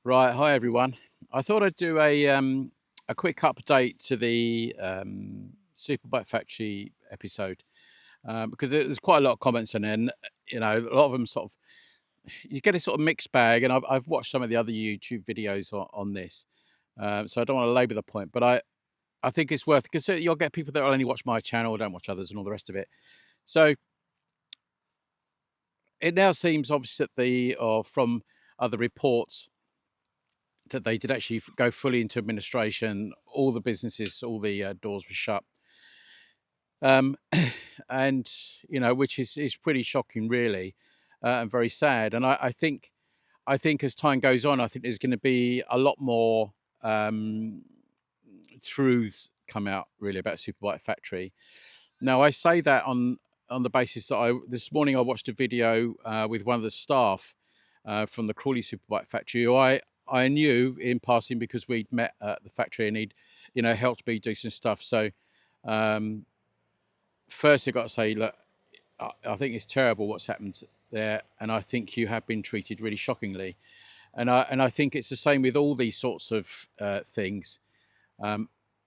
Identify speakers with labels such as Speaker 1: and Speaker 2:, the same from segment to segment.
Speaker 1: Right, hi everyone. I thought I'd do a quick update to the Superbike Factory episode because there's quite a lot of comments on it, and a lot of them sort of you get a sort of mixed bag. And I've watched some of the other YouTube videos on this, so I don't want to labour the point, but I think it's worth because you'll get people that will only watch my channel, don't watch others, and all the rest of it. So it now seems obvious that or from other reports that they did actually go fully into administration. All the businesses, all the doors were shut, um, and which is pretty shocking, really, and very sad. And I think as time goes on, I think there's going to be a lot more um, truths come out really about Superbike Factory. Now, I say that on the basis that this morning I watched a video with one of the staff from the Crawley Superbike Factory, who I knew in passing because we'd met at the factory and he'd, helped me do some stuff. So, first I got to say, look, I think it's terrible what's happened there, and I think you have been treated really shockingly. And I think it's the same with all these sorts of things,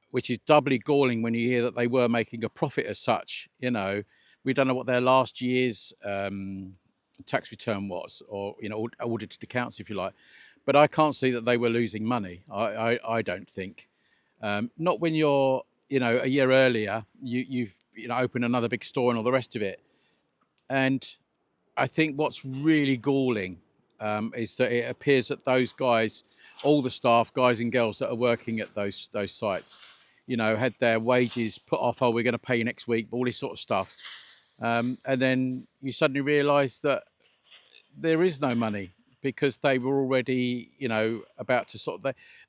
Speaker 1: which is doubly galling when you hear that they were making a profit as such. We don't know what their last year's tax return was, or audited accounts, if you like. But I can't see that they were losing money. I don't think. Not when you're a year earlier you've opened another big store and all the rest of it. And I think what's really galling is that it appears that those guys, all the staff, guys and girls that are working at those sites, had their wages put off. Oh, we're going to pay you next week, all this sort of stuff. And then you suddenly realise that there is no money because they were already, about to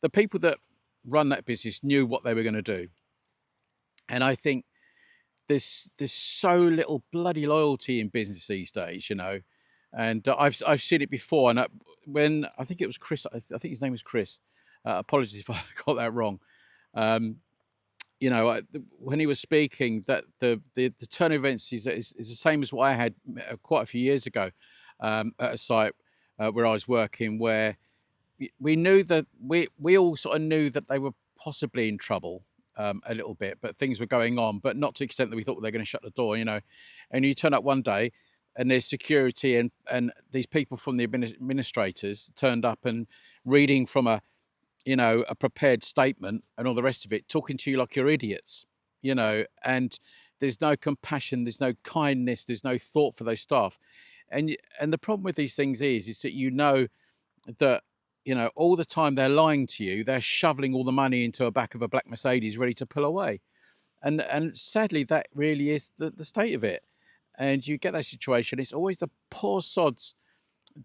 Speaker 1: the people that run that business knew what they were going to do. And I think there's so little bloody loyalty in business these days, and I've seen it before. And when I think it was Chris, I think his name was Chris. Apologies if I got that wrong. When he was speaking, that the turn of events is the same as what I had quite a few years ago at a site where I was working, where we knew that we all sort of knew that they were possibly in trouble a little bit, but things were going on, but not to the extent that we thought they were going to shut the door, And you turn up one day and there's security and these people from the administrators turned up and reading from a prepared statement and all the rest of it, talking to you like you're idiots, and there's no compassion, there's no kindness, there's no thought for those staff. And the problem with these things is that that all the time they're lying to you, they're shoveling all the money into the back of a black Mercedes ready to pull away. And sadly that really is the state of it. And you get that situation, it's always the poor sods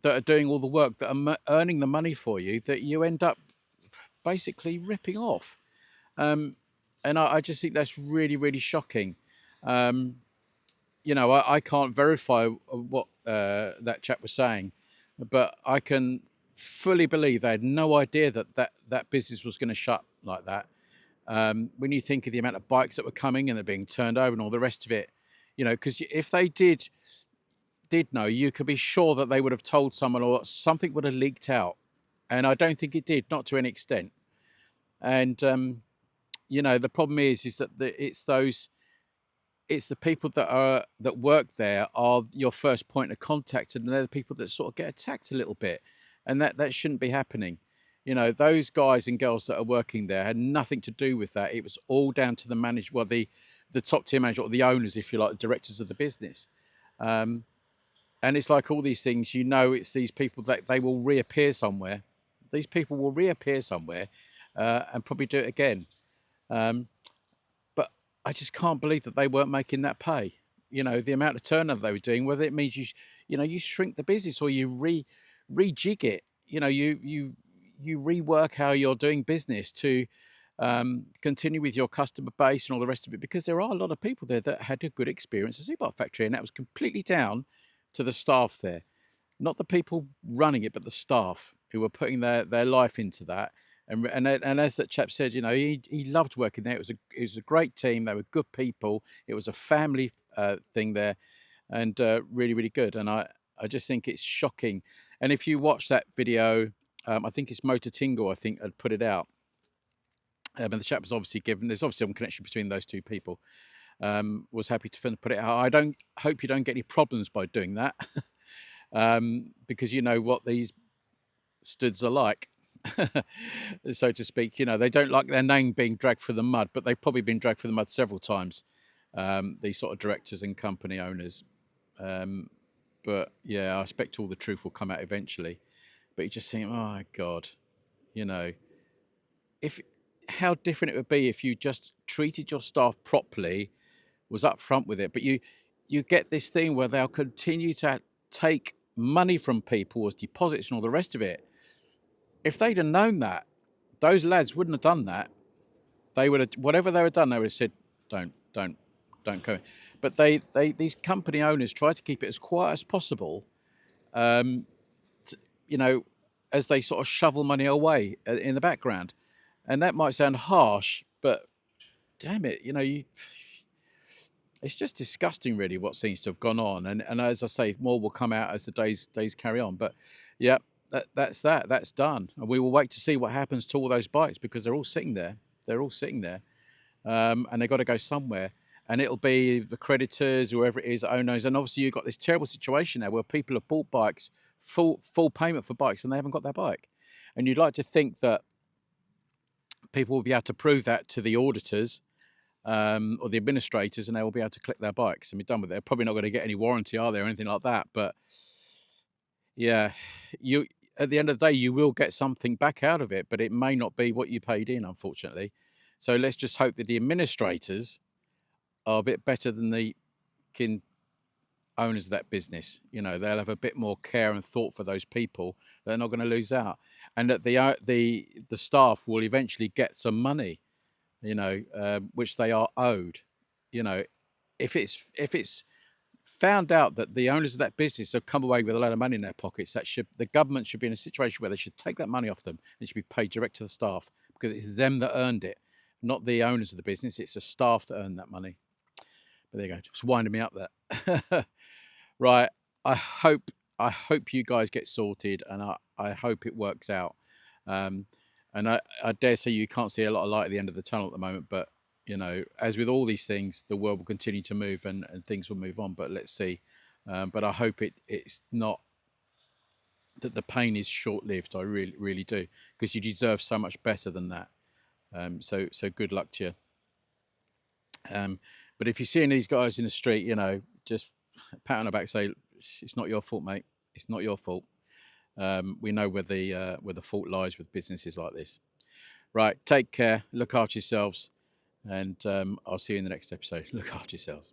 Speaker 1: that are doing all the work, that are earning the money for you, that you end up basically ripping off. And I just think that's really, really shocking. I can't verify what that chap was saying, but I can fully believe they had no idea that business was going to shut like that. When you think of the amount of bikes that were coming and they're being turned over and all the rest of it, because if they did know, you could be sure that they would have told someone, or something would have leaked out. And I don't think it did, not to any extent. And the problem is that it's the people that work there are your first point of contact, and they're the people that sort of get attacked a little bit, and that shouldn't be happening. Those guys and girls that are working there had nothing to do with that. It was all down to the manager, well, the top tier manager, or the owners, if you like, the directors of the business. And it's like all these things, it's these people that they will reappear somewhere. These people will reappear somewhere and probably do it again. But I just can't believe that they weren't making that pay. The amount of turnover they were doing, whether it means you shrink the business or you rejig it. You rework how you're doing business to continue with your customer base and all the rest of it, because there are a lot of people there that had a good experience at Superbike Factory, and that was completely down to the staff there, not the people running it, but the staff who were putting their life into that. And as that chap said, he loved working there. It was a great team. They were good people. It was a family thing there, and really, really good. And I just think it's shocking. And if you watch that video I think it's Motor Tingle, I think, had put it out. And the chap was obviously given, there's obviously some connection between those two people, was happy to put it out. I don't hope you don't get any problems by doing that, because you know what these studs are like, so to speak. You know, they don't like their name being dragged through the mud, but they've probably been dragged through the mud several times, these sort of directors and company owners. But yeah, I expect all the truth will come out eventually. But you just think, oh my God, you know, if how different it would be if you just treated your staff properly, was upfront with it. But you get this thing where they'll continue to take money from people as deposits and all the rest of it. If they'd have known that, those lads wouldn't have done that. They would have, whatever they would have done, they would have said, don't go. But these company owners try to keep it as quiet as possible, you know, as they sort of shovel money away in the background. And that might sound harsh, but damn it, you know, it's just disgusting, really, what seems to have gone on. And as I say, more will come out as the days carry on. But yeah, that's done, and we will wait to see what happens to all those bikes, because they're all sitting there. They're all sitting there, and they've got to go somewhere. And it'll be the creditors, whoever it is, owners. And obviously, you've got this terrible situation now where people have bought bikes, full payment for bikes, and they haven't got their bike. And you'd like to think that people will be able to prove that to the auditors, or the administrators, and they will be able to collect their bikes and be done with it. They're probably not going to get any warranty, are they, or anything like that? But yeah, you at the end of the day, you will get something back out of it, but it may not be what you paid in, unfortunately. So let's just hope that the administrators are a bit better than the owners of that business. You know, they'll have a bit more care and thought for those people. They're not going to lose out, and that the staff will eventually get some money, you know, which they are owed. You know, if it's found out that the owners of that business have come away with a lot of money in their pockets, the government should be in a situation where they should take that money off them. It should be paid direct to the staff, because it's them that earned it, not the owners of the business. It's the staff that earned that money. But there you go, just winding me up there. Right, I hope you guys get sorted, and I hope it works out. And I dare say you can't see a lot of light at the end of the tunnel at the moment, but you know, as with all these things, the world will continue to move, and things will move on. But let's see. But I hope it's not, that the pain is short-lived. I really do, because you deserve so much better than that. So good luck to you. But if you're seeing these guys in the street, you know, just pat on the back, say, it's not your fault, mate. It's not your fault. We know where the fault lies with businesses like this. Right, take care, look after yourselves, and I'll see you in the next episode. Look after yourselves.